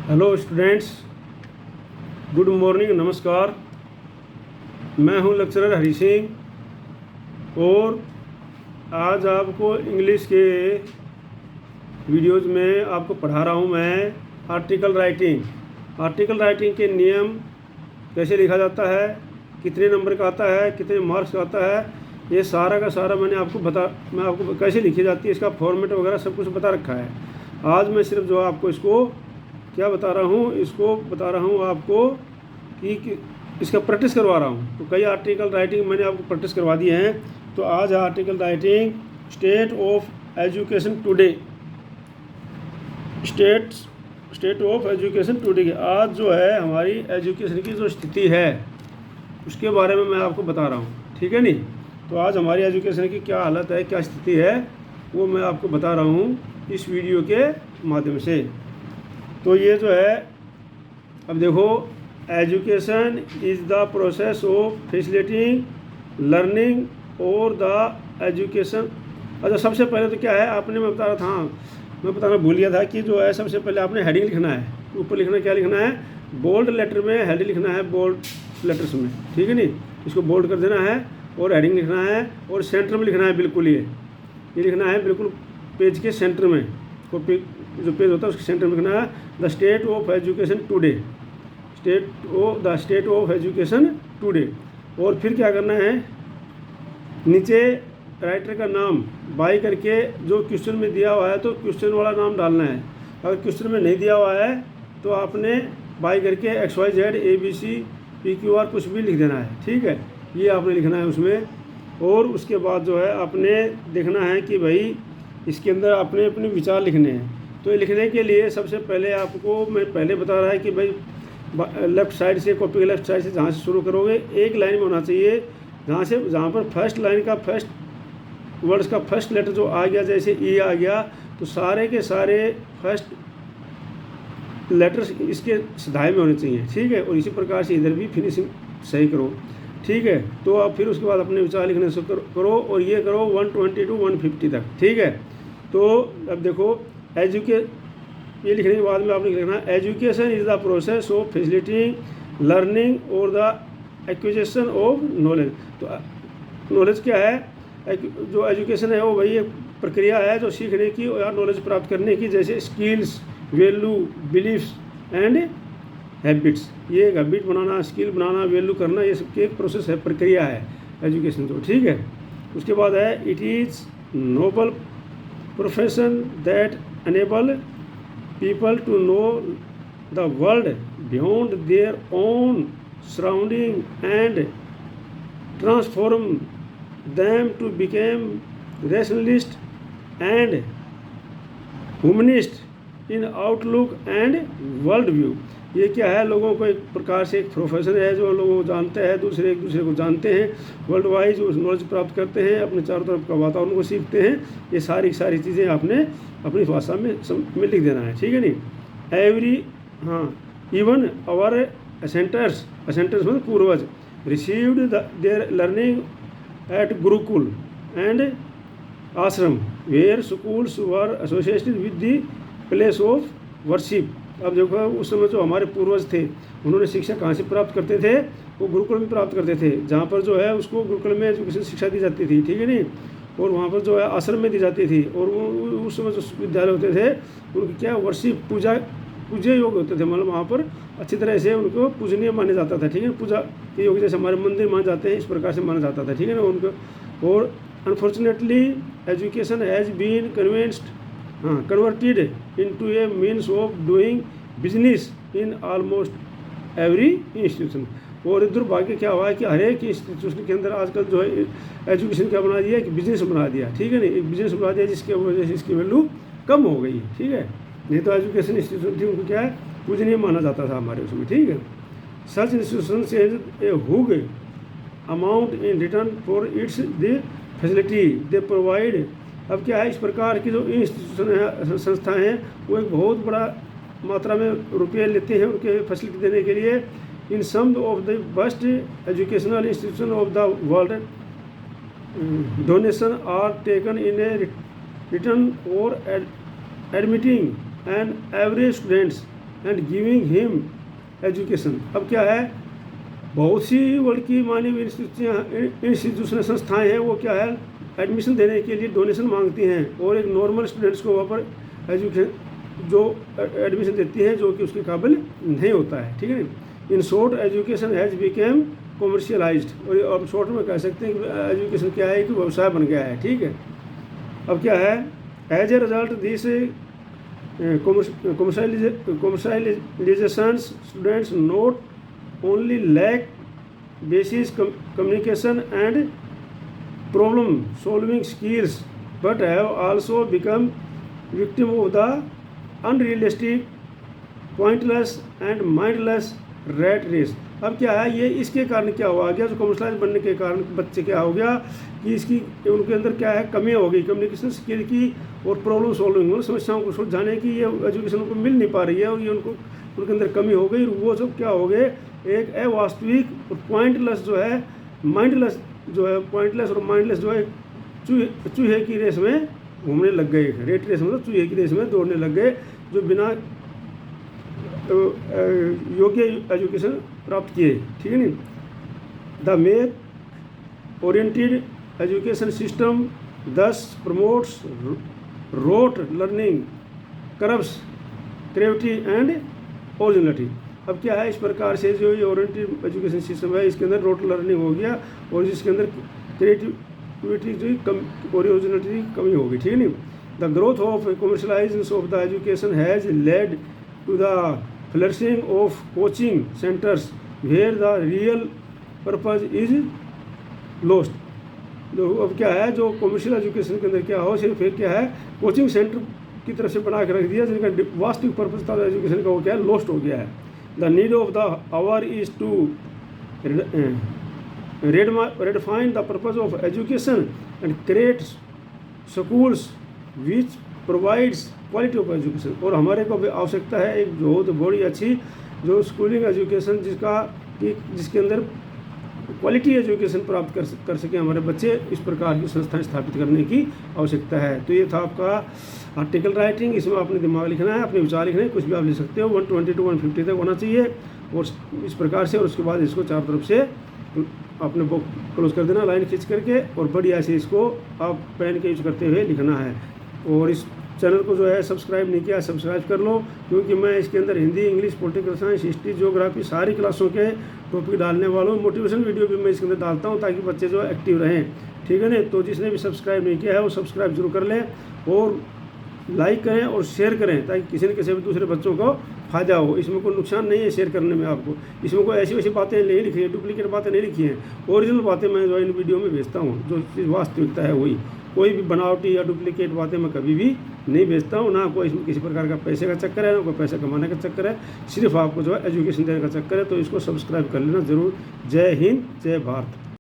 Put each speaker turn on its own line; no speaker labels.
Hello students, good morning, नमस्कार। मैं हूं लेक्चरर हरी सिंह और आज आपको इंग्लिश के वीडियोज़ में आपको पढ़ा रहा हूं मैं आर्टिकल राइटिंग के नियम, कैसे लिखा जाता है, कितने नंबर का आता है, कितने मार्क्स का आता है, ये सारा का सारा मैं आपको कैसे लिखी जाती है, इसका फॉर्मेट वगैरह सब कुछ बता रखा है। आज मैं सिर्फ जो आपको इसको क्या बता रहा हूँ, इसको बता रहा हूँ आपको कि इसका प्रैक्टिस करवा रहा हूँ। तो कई आर्टिकल राइटिंग मैंने आपको प्रैक्टिस करवा दिए हैं। तो आज है article writing state of education today. State of education today की आज जो है हमारी एजुकेशन की जो स्थिति है उसके बारे में मैं आपको बता रहा हूँ, ठीक है नहीं। तो आज हमारी एजुकेशन की क्या हालत है, क्या स्थिति है, वो मैं आपको बता रहा हूँ इस वीडियो के माध्यम से। तो ये जो है, अब देखो, education is the process of facilitating learning और द एजुकेशन। अच्छा, सबसे पहले तो क्या है, आपने मैं बता रहा था, मैं बताना भूल गया था कि जो है सबसे पहले आपने हेडिंग लिखना है। ऊपर लिखना क्या लिखना है, बोल्ड लेटर में हेडिंग लिखना है, बोल्ड लेटर्स में, ठीक है नहीं। इसको बोल्ड कर देना है और हेडिंग लिखना है और सेंटर में लिखना है, बिल्कुल ये लिखना है बिल्कुल पेज के सेंटर में। जो पेज होता है उसके सेंटर में लिखना है the state of education today, the state of education today. और फिर क्या करना है, नीचे राइटर का नाम बाई करके जो क्वेश्चन में दिया हुआ है तो क्वेश्चन वाला नाम डालना है। अगर क्वेश्चन में नहीं दिया हुआ है तो आपने बाई करके XYZ ABC PQR कुछ भी लिख देना है, ठीक है। ये आपने लिखना है उसमें। और उसके बाद जो है आपने देखना है कि भाई इसके अंदर अपने अपने विचार लिखने हैं। तो लिखने के लिए सबसे पहले आपको मैं पहले बता रहा है कि भाई लेफ़्ट साइड से, कॉपी के लेफ़्ट साइड से जहाँ से शुरू करोगे एक लाइन में होना चाहिए, जहाँ पर फर्स्ट लाइन का फर्स्ट वर्ड्स का फर्स्ट लेटर जो आ गया, जैसे ई आ गया तो सारे के सारे फर्स्ट लेटर्स इसके सिधाई में होने चाहिए, ठीक है। और इसी प्रकार से इधर भी फिनिशिंग सही करो, ठीक है। तो आप फिर उसके बाद अपने विचार लिखने से करो और ये करो 120 to 150 तक, ठीक है। तो अब देखो, ये लिखने के बाद में आपने लिखना है education is the process of facilitating learning और द एक्विजिशन ऑफ नॉलेज। तो नॉलेज क्या है, जो एजुकेशन है वो वही एक प्रक्रिया है जो सीखने की और नॉलेज प्राप्त करने की, जैसे skills, value, beliefs and habits. ये एक हैबिट बनाना, स्किल बनाना, वैल्यू करना, ये सबकी एक प्रोसेस है, प्रक्रिया है एजुकेशन तो, ठीक है। उसके बाद है it is noble profession that enable people to know the world beyond their own surrounding and transform them to become rationalist and humanist in outlook and world view। ये क्या है, लोगों को एक प्रकार से एक प्रोफेशन है जो लोग जानते हैं, एक दूसरे को जानते हैं, वर्ल्ड वाइज नॉलेज प्राप्त करते हैं, अपने चारों तरफ का वातावरण को सीखते हैं। ये सारी चीज़ें आपने अपनी भाषा में लिख देना है, ठीक है नहीं। इवन आवर असेंटर्स मतलब पूर्वज received their learning at gurukul and ashram where schools were associated with the place of worship. अब देखो, उस समय जो हमारे पूर्वज थे उन्होंने शिक्षा कहाँ से प्राप्त करते थे, वो गुरुकुल में प्राप्त करते थे, जहाँ पर जो है उसको गुरुकुल में एजुकेशन शिक्षा दी जाती थी, ठीक है नहीं। और वहाँ पर जो है आश्रम में दी जाती थी। और वो उस समय जो विद्यालय होते थे उनकी क्या वर्शिप, पूज्य योग होते थे, मतलब वहाँ पर अच्छी तरह से उनको पूजनीय माना जाता था, ठीक है। पूजा के योग जैसे हमारे मंदिर माने जाते हैं, इस प्रकार से माना जाता था, ठीक है ना उनको। और unfortunately education has been converted into a means of doing business in almost every institution. और दुर्भाग्य क्या हुआ है कि हर एक इंस्टीट्यूशन के अंदर आजकल जो है एजुकेशन क्या बना दिया, एक बिजनेस बना दिया, ठीक है नहीं। एक बिजनेस बना दिया जिसके वजह से इसकी वैल्यू कम हो गई, ठीक है। नहीं तो एजुकेशन इंस्टीट्यूशन थी, उनको क्या है, पूजनीय माना जाता था हमारे उसमें, ठीक है। सच इंस्टीट्यूशन से a huge amount in return for its the facility they provide. अब क्या है, इस प्रकार की जो इंस्टीट्यूशन है, संस्थाएं हैं, वो एक बहुत बड़ा मात्रा में रुपये लेते हैं उनके फैसिलिटी देने के लिए। In some of the best educational institution of the world donation are taken in a return or admitting an average students and giving him education. अब क्या है, बहुत सी वर्ल्ड की मानवीय इंस्टीट्यूशन संस्थाएं हैं, वो क्या है, एडमिशन देने के लिए डोनेशन मांगती हैं और एक नॉर्मल स्टूडेंट्स को वहाँ पर एजुकेशन जो एडमिशन देती हैं जो कि उसके काबिल नहीं होता है, ठीक है ना। In short education has become commercialised, और अब शॉर्ट में कह सकते हैं कि एजुकेशन क्या है, कि व्यवसाय बन गया है, ठीक है। अब क्या है, as a result this commercializations students not only lack basic communication and problem solving skills but have also become victim of the unrealistic, pointless and mindless rat race। अब क्या है, ये इसके कारण क्या हुआ गया, जो कमर्शलाइज बनने के कारण बच्चे क्या हो गया कि इसकी उनके अंदर क्या है, कमी हो गई कम्युनिकेशन स्किल की और प्रॉब्लम सॉल्विंग, मतलब समस्याओं को सुलझाने की ये एजुकेशन उनको मिल नहीं पा रही है, और ये उनके अंदर कमी हो गई। वो सब क्या हो गए, एक अवास्तविक और पॉइंटलेस जो है, माइंडलेस जो है, पॉइंटलेस और माइंडलेस जो है चूहे की रेस में घूमने लग गए। रेट रेस मतलब चूहे की रेस में दौड़ने लग गए, जो बिना योग्य एजुकेशन प्राप्त किए, ठीक है नी। The math oriented education system thus promotes rote learning, corrupts creativity and originality. अब क्या है, इस प्रकार से जो ये ओरिएंटेड एजुकेशन सिस्टम है, इसके अंदर रोट लर्निंग हो गया और जिसके अंदर क्रिएटिविटी जो कम ओरिजिनलिटी की कमी होगी, ठीक है नी। The growth of commercialisation of the education has led to the flourishing of coaching centres where the real purpose is lost. जो अब क्या है, जो कमर्शियल एजुकेशन के अंदर क्या हो, सिर्फ एक क्या है, कोचिंग सेंटर की तरफ से बना के रख दिया, जिनका वास्तविक पर्पज था एजुकेशन का वो क्या है, लॉस्ट हो गया है। The need of the hour is to redefine the purpose of education and create schools which provides quality of education। और हमारे को भी आवश्यकता है एक बहुत बड़ी अच्छी जो स्कूलिंग एजुकेशन जिसके अंदर क्वालिटी एजुकेशन प्राप्त कर सके हमारे बच्चे, इस प्रकार की संस्थाएं स्थापित करने की आवश्यकता है। तो ये था आपका आर्टिकल राइटिंग, इसमें आपने दिमाग लिखना है, अपने विचार लिखने हैं, कुछ भी आप लिख सकते हो। 120 to 150 तक होना चाहिए और इस प्रकार से, और उसके बाद इसको चारों तरफ से आपने बुक क्लोज कर देना लाइन खींच करके, और बढ़िया से इसको आप पेन के यूज करते हुए लिखना है। और इस चैनल को जो है सब्सक्राइब नहीं किया, सब्सक्राइब कर लो, क्योंकि मैं इसके अंदर Hindi, English, political science, history, geography सारी क्लासों के टॉपिक डालने वाला हूँ। मोटिवेशन वीडियो भी मैं इसके अंदर डालता हूँ ताकि बच्चे जो एक्टिव रहें, ठीक है ना। तो जिसने भी सब्सक्राइब नहीं किया है वो सब्सक्राइब जरूर कर लें और लाइक करें और शेयर करें, ताकि किसी न किसी भी दूसरे बच्चों को फ़ायदा हो। इसमें कोई नुकसान नहीं है शेयर करने में आपको, इसमें कोई ऐसी वैसी बातें नहीं लिखी है, डुप्लीकेट बातें नहीं लिखी हैं, ओरिजिनल बातें मैं जो इन वीडियो में भेजता हूँ, जो चीज़ वास्तविकता है वही। कोई भी बनावटी या डुप्लीकेट बातें मैं कभी भी नहीं भेजता हूँ, ना कोई इसमें किसी प्रकार का पैसे का चक्कर है, ना कोई पैसा कमाने का चक्कर है, सिर्फ आपको जो है एजुकेशन देने का चक्कर है। तो इसको सब्सक्राइब कर लेना ज़रूर। जय हिंद, जय भारत।